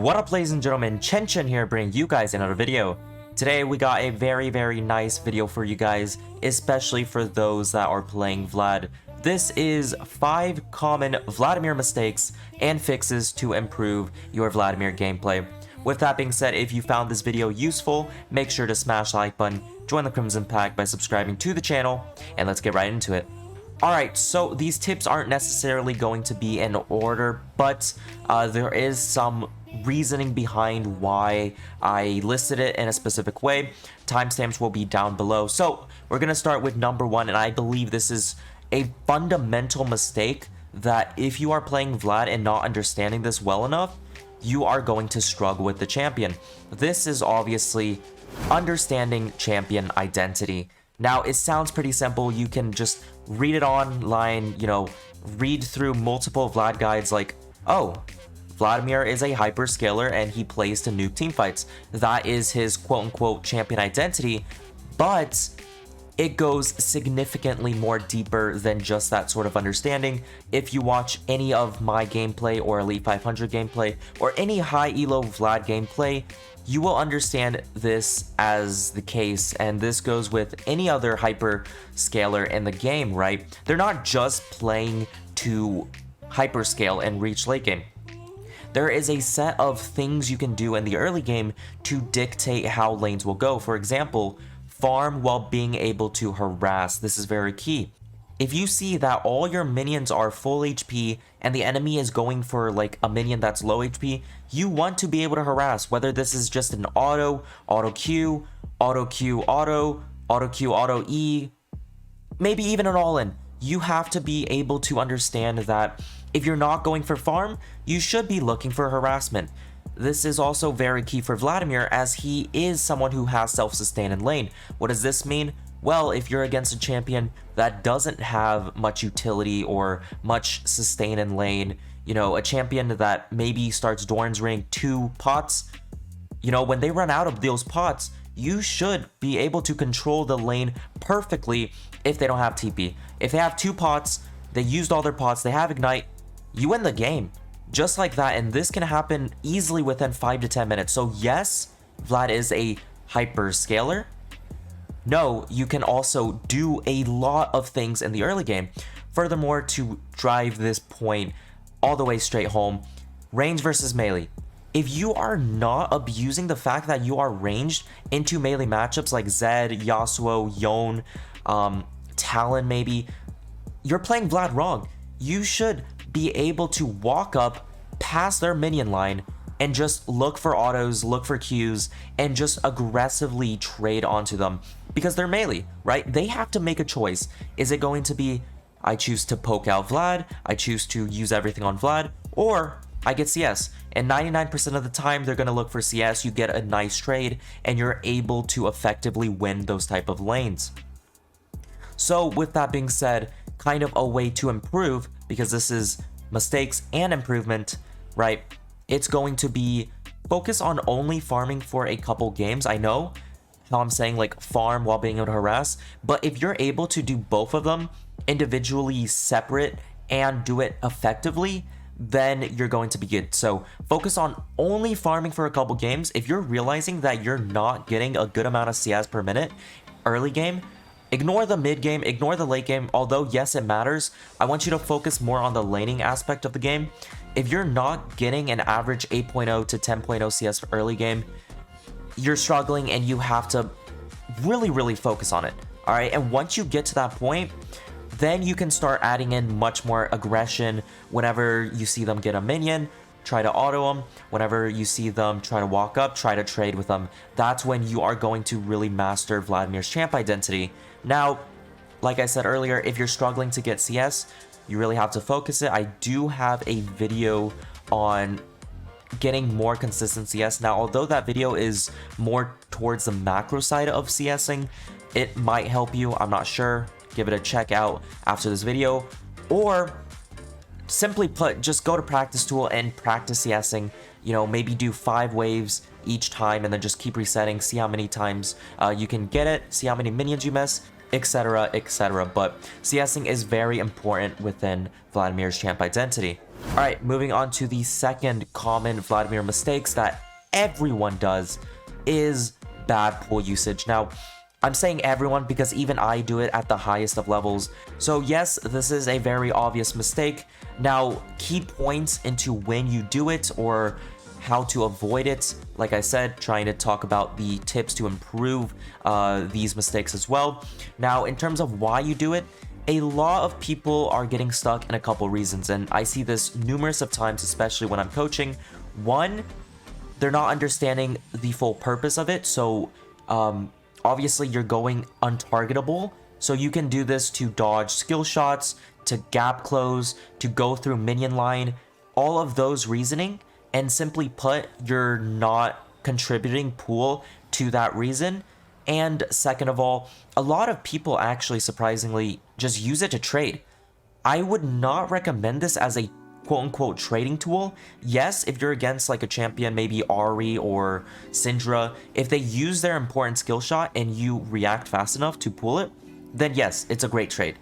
What up, ladies and gentlemen, Chen here bringing you guys another video. Today we got a very nice video for you guys, especially for those that are playing Vlad. This is 5 common Vladimir mistakes and fixes to improve your Vladimir gameplay. With that being said, if you found this video useful, make sure to smash the like button, join the Crimson Pack by subscribing to the channel, and let's get right into it. Alright, so these tips aren't necessarily going to be in order, but there is some reasoning behind why I listed it in a specific way. Timestamps will be down below. So we're going to start with number 1, and I believe this is a fundamental mistake that if you are playing Vlad and not understanding this well enough, you are going to struggle with the champion. This is obviously understanding champion identity. Now, it sounds pretty simple. You can just read it online, read through multiple Vlad guides like, oh, Vladimir is a hyperscaler and he plays to nuke teamfights. That is his quote-unquote champion identity, but it goes significantly more deeper than just that sort of understanding. If you watch any of my gameplay or Elite 500 gameplay or any high elo Vlad gameplay, you will understand this as the case, and this goes with any other hyperscaler in the game, right? They're not just playing to hyperscale and reach late game. There is a set of things you can do in the early game to dictate how lanes will go. For example, farm while being able to harass. This is very key. If you see that all your minions are full HP and the enemy is going for like a minion that's low HP, you want to be able to harass, whether this is just an auto Q, auto Q, auto E, maybe even an all-in. You have to be able to understand that if you're not going for farm, you should be looking for harassment. This is also very key for Vladimir, as he is someone who has self-sustain in lane. What does this mean? Well, if you're against a champion that doesn't have much utility or much sustain in lane, a champion that maybe starts Doran's Ring 2 pots, when they run out of those pots, you should be able to control the lane perfectly if they don't have TP. If they have 2 pots, they used all their pots, they have Ignite, you win the game. Just like that, and this can happen easily within 5 to 10 minutes. So yes, Vlad is a hyperscaler. No, you can also do a lot of things in the early game. Furthermore, to drive this point all the way straight home, range versus melee. If you are not abusing the fact that you are ranged into melee matchups like Zed, Yasuo, Yone, Talon maybe, you're playing Vlad wrong. You should be able to walk up past their minion line and just look for autos, look for Qs, and just aggressively trade onto them because they're melee, right? They have to make a choice. Is it going to be, I choose to poke out Vlad, I choose to use everything on Vlad, or I get CS? And 99% of the time, they're going to look for CS, you get a nice trade, and you're able to effectively win those type of lanes. So with that being said, kind of a way to improve, because this is mistakes and improvement, right? It's going to be focus on only farming for a couple games. I know how I'm saying like farm while being able to harass, but if you're able to do both of them individually separate and do it effectively, then you're going to be good. So focus on only farming for a couple games. If you're realizing that you're not getting a good amount of CS per minute early game, ignore the mid game, ignore the late game. Although yes, it matters, I want you to focus more on the laning aspect of the game. If you're not getting an average 8.0 to 10.0 CS for early game, you're struggling and you have to really focus on it. All right, and once you get to that point, then you can start adding in much more aggression. Whenever you see them get a minion, try to auto them. Whenever you see them try to walk up, try to trade with them. That's when you are going to really master Vladimir's champ identity. Now, like I said earlier, if you're struggling to get CS, you really have to focus it. I do have a video on getting more consistent CS. Now, although that video is more towards the macro side of CSing, it might help you. I'm not sure. Give it a check out after this video. Or simply put, just go to practice tool and practice CSing. Maybe do 5 waves each time and then just keep resetting. See how many times you can get it. See how many minions you miss. etc., etc. But CSing is very important within Vladimir's champ identity. Alright, moving on to the second common Vladimir mistakes that everyone does is bad pool usage. Now, I'm saying everyone because even I do it at the highest of levels. So yes, this is a very obvious mistake. Now, key points into when you do it or how to avoid it. Like I said, trying to talk about the tips to improve these mistakes as well. Now, in terms of why you do it, a lot of people are getting stuck in a couple reasons, and I see this numerous of times, especially when I'm coaching. One, they're not understanding the full purpose of it. So obviously you're going untargetable, so you can do this to dodge skill shots, to gap close, to go through minion line, all of those reasoning, and simply put, you're not contributing pool to that reason. And second of all, a lot of people actually surprisingly just use it to trade. I would not recommend this as a quote-unquote trading tool. Yes, if you're against like a champion, maybe Ari or Syndra, if they use their important skill shot and you react fast enough to pull it, then yes, it's a great trade.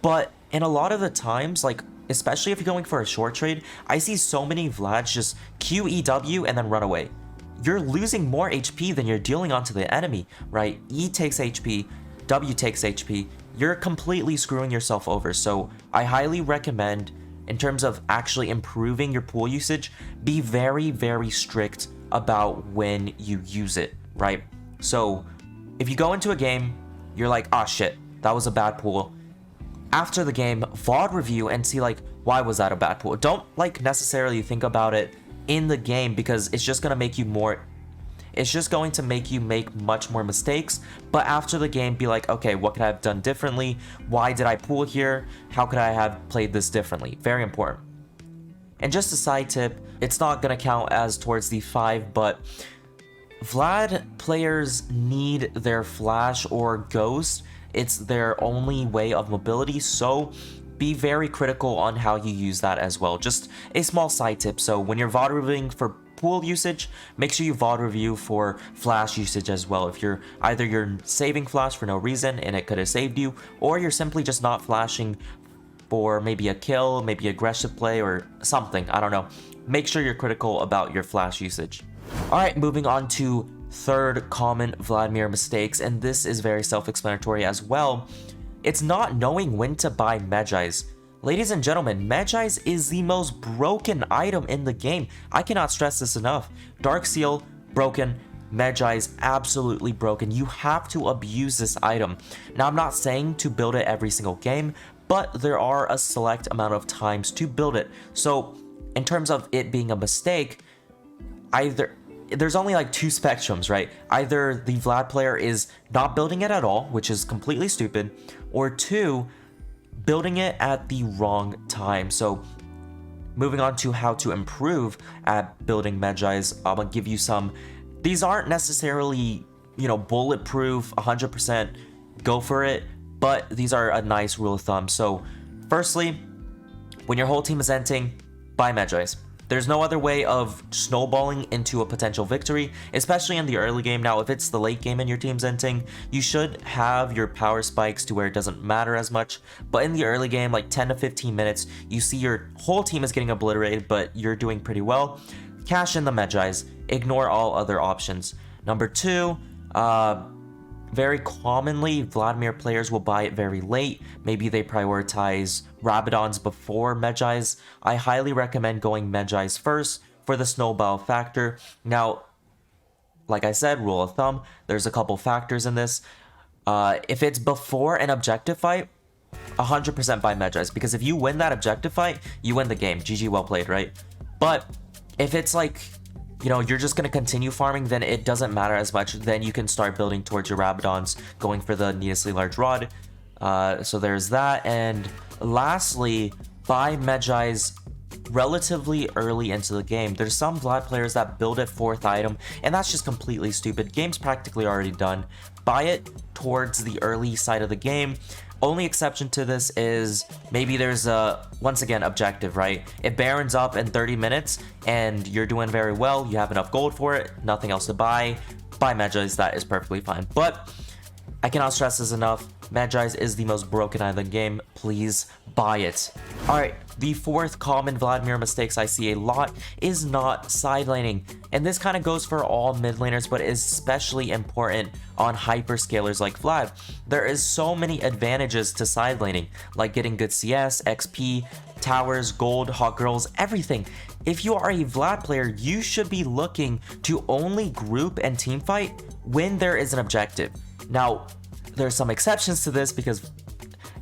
But in a lot of the times, like especially if you're going for a short trade, I see so many Vlads just QEW and then run away. You're losing more HP than you're dealing onto the enemy, right? E takes HP, W takes HP. You're completely screwing yourself over. So I highly recommend, in terms of actually improving your pool usage, be very, very strict about when you use it, right? So if you go into a game, you're like, ah, shit, that was a bad pool. After the game, VOD review and see like, why was that a bad pool? Don't like necessarily think about it in the game because it's just going to make you make much more mistakes. But after the game, be like, okay, what could I have done differently? Why did I pool here? How could I have played this differently? Very important. And just a side tip, it's not going to count as towards the 5, but Vlad players need their flash or ghost. It's their only way of mobility, so be very critical on how you use that as well. Just a small side tip. So when you're VOD reviewing for pool usage, make sure you VOD review for flash usage as well. If you're saving flash for no reason and it could have saved you, or you're simply just not flashing for maybe a kill, maybe aggressive play or something, I don't know. Make sure you're critical about your flash usage. Alright, moving on to third common Vladimir mistakes, and this is very self-explanatory as well. It's not knowing when to buy Medjais. Ladies and gentlemen, Medjais is the most broken item in the game. I cannot stress this enough. Dark Seal, broken. Medjais, absolutely broken. You have to abuse this item. Now, I'm not saying to build it every single game, but there are a select amount of times to build it. So, in terms of it being a mistake, there's only like two spectrums, right? Either the Vlad player is not building it at all, which is completely stupid, or two, building it at the wrong time. So moving on to how to improve at building Medjais, I'm gonna give you some. These aren't necessarily, bulletproof, 100% go for it, but these are a nice rule of thumb. So firstly, when your whole team is enting, buy Medjais. There's no other way of snowballing into a potential victory, especially in the early game. Now, if it's the late game and your team's enting, you should have your power spikes to where it doesn't matter as much. But in the early game, like 10 to 15 minutes, you see your whole team is getting obliterated, but you're doing pretty well. Cash in the Medjais. Ignore all other options. Number two, very commonly, Vladimir players will buy it very late. Maybe they prioritize Rabadons before Medjais. I highly recommend going Medjais first for the snowball factor. Now, like I said, rule of thumb, there's a couple factors in this. If it's before an objective fight, 100% buy Medjais, because if you win that objective fight, you win the game. GG, well played, right? But if it's like, you're just going to continue farming, then it doesn't matter as much. Then you can start building towards your Rabadons, going for the needlessly large rod. So there's that. And lastly, buy Medjais relatively early into the game. There's some Vlad players that build it 4th item, and that's just completely stupid. Game's practically already done. Buy it towards the early side of the game. Only exception to this is maybe there's a, once again, objective, right? If Baron's up in 30 minutes and you're doing very well, you have enough gold for it, nothing else to buy Medjais, that is perfectly fine. But I cannot stress this enough. Magi's is the most broken island game. Please buy it. Alright, the fourth common Vladimir mistakes I see a lot is not side laning. And this kind of goes for all mid laners, but is especially important on hyperscalers like Vlad. There is so many advantages to side laning, like getting good CS, XP, towers, gold, hot girls, everything. If you are a Vlad player, you should be looking to only group and team fight when there is an objective. Now, there's some exceptions to this because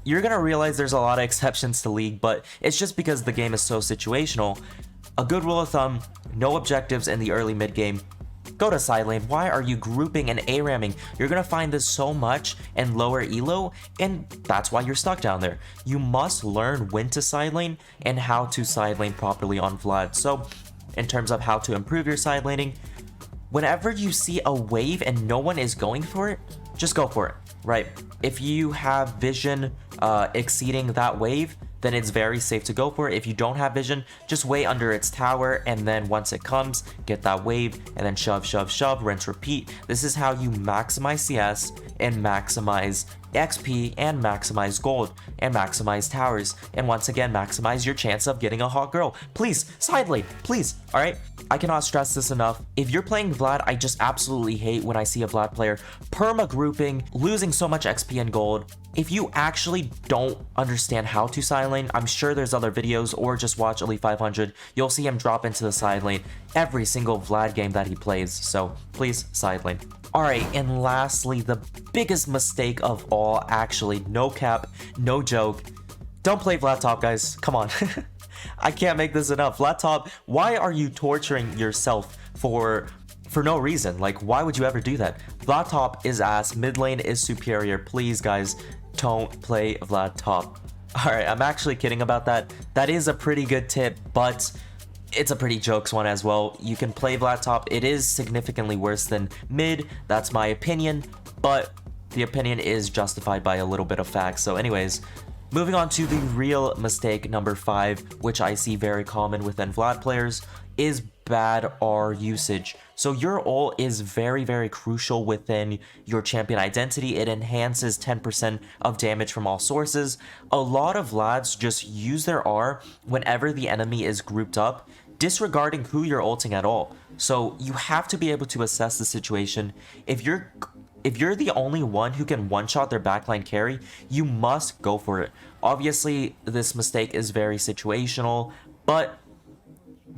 you're gonna realize there's a lot of exceptions to League, but it's just because the game is so situational. A good rule of thumb, no objectives in the early mid game. Go to side lane. Why are you grouping and A-ramming? You're gonna find this so much in lower elo, and that's why you're stuck down there. You must learn when to side lane and how to side lane properly on Vlad. So, in terms of how to improve your side laning, whenever you see a wave and no one is going for it, just go for it, right? If you have vision exceeding that wave, then it's very safe to go for it. If you don't have vision, just wait under its tower, and then once it comes, get that wave, and then shove, shove, shove, rinse, repeat. This is how you maximize CS and maximize XP and maximize gold and maximize towers, and once again maximize your chance of getting a hot girl. Please, side lane, please. All right, I cannot stress this enough. If you're playing Vlad, I just absolutely hate when I see a Vlad player perma grouping, losing so much XP and gold. If you actually don't understand how to side lane, I'm sure there's other videos, or just watch Elite 500. You'll see him drop into the side lane every single Vlad game that he plays. So please, side lane. Alright, and lastly, the biggest mistake of all, actually, no cap, no joke. Don't play Vlad top, guys. Come on. I can't make this enough. Vlad top, why are you torturing yourself for no reason? Like, why would you ever do that? Vlad top is ass, mid lane is superior. Please, guys, don't play Vlad top. Alright, I'm actually kidding about that. That is a pretty good tip, but it's a pretty jokes one as well. You can play Vlad top. It is significantly worse than mid. That's my opinion, but the opinion is justified by a little bit of facts. So anyways, moving on to the real mistake number 5, which I see very common within Vlad players, is bad R usage. So your ult is very, very crucial within your champion identity. It enhances 10% of damage from all sources. A lot of Vlads just use their R whenever the enemy is grouped up, disregarding who you're ulting at all. So you have to be able to assess the situation. If you're the only one who can one-shot their backline carry, you must go for it. Obviously, this mistake is very situational, but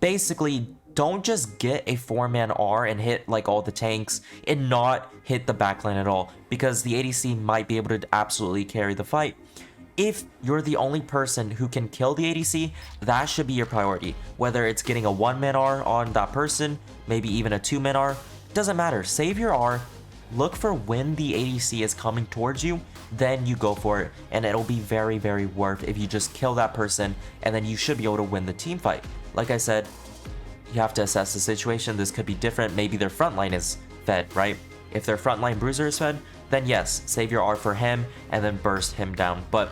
basically, don't just get a 4-man R and hit like all the tanks and not hit the backline at all, because the ADC might be able to absolutely carry the fight. If you're the only person who can kill the ADC, that should be your priority. Whether it's getting a 1-man R on that person, maybe even a 2-man R, doesn't matter. Save your R, look for when the ADC is coming towards you, then you go for it, and it'll be very, very worth if you just kill that person, and then you should be able to win the team fight. Like I said, you have to assess the situation. This could be different. Maybe their front line is fed, right? If their frontline bruiser is fed, then yes, save your R for him and then burst him down. But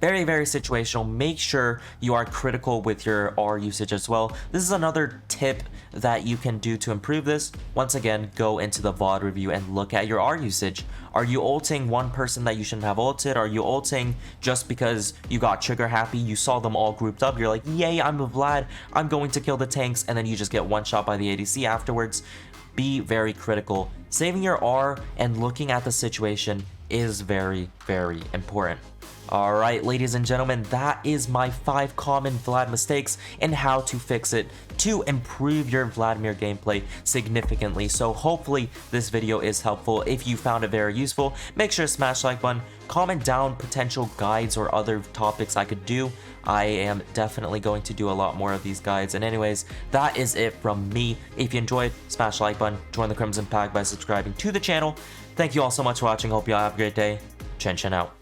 very, very situational. Make sure you are critical with your R usage as well. This is another tip that you can do to improve this. Once again, go into the VOD review and look at your R usage. Are you ulting one person that you shouldn't have ulted? Are you ulting just because you got trigger happy, you saw them all grouped up, you're like, yay, I'm a Vlad, I'm going to kill the tanks, and then you just get one shot by the ADC afterwards? Be very critical. Saving your R and looking at the situation is very, very important. Alright, ladies and gentlemen, that is my 5 common Vlad mistakes and how to fix it to improve your Vladimir gameplay significantly. So hopefully this video is helpful. If you found it very useful, make sure to smash the like button, comment down potential guides or other topics I could do. I am definitely going to do a lot more of these guides. And anyways, that is it from me. If you enjoyed, smash the like button, join the Crimson Pack by subscribing to the channel. Thank you all so much for watching. Hope you all have a great day. Chen out.